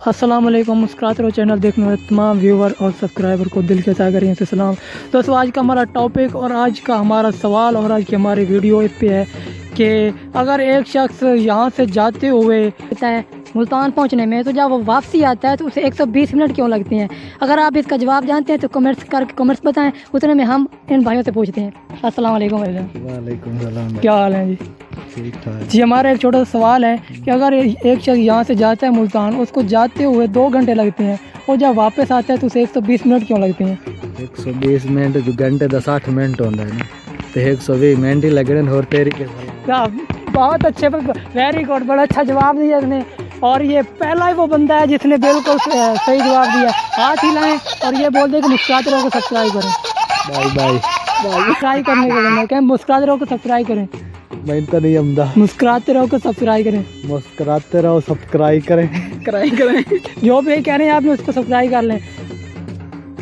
अस्सलाम वालेकुम। मुस्कुराते रहो चैनल देखने वाले तमाम व्यूवर और सब्सक्राइबर को दिल के सागर से सलाम। दोस्तों आज का हमारा टॉपिक और आज का हमारा सवाल और आज की हमारी वीडियो इस पे है कि अगर एक शख्स यहाँ से जाते हुए कहता है मुल्तान पहुँचने में, तो जब वो वापसी आता है तो उसे 120 मिनट क्यों लगते हैं? अगर आप इसका जवाब जानते हैं तो कमेंट्स बताएं। उतने में हम इन भाइयों से पूछते हैं। अस्सलाम वालेकुम भाईजान। वालेकुम सलाम। क्या हाल है जी? ठीक ठाक जी। हमारा एक छोटा सा सवाल है कि अगर एक शख्स यहाँ से जाता है मुल्तान, उसको जाते हुए 2 घंटे लगते हैं और जब वापस आता है तो उसे 120 मिनट क्यों लगते हैं? 120 मिनट जो घंटे 10-8 मिनट होता है ना, तो 120 मिनट ही लगने और तेरी के क्या बहुत अच्छे, वेरी गुड, बड़ा अच्छा जवाब दिया इसने। और ये पहला ही वो बंदा है जिसने बिल्कुल सही जवाब दिया। हाथ हिलाएं और ये बोल दे कि मुस्कुराते रहो को सब्सक्राइब करें। Bye bye. सब्सक्राइब करने के लिए क्या, मुस्कुराते रहो को सब्सक्राइब करें। मैं तो नहीं आमदा। मुस्कुराते रहो को सब्सक्राइब करें। मुस्कुराते रहो सब्सक्राइब करें। जो भी कह रहे हैं आप उसको सब्सक्राइब कर लें।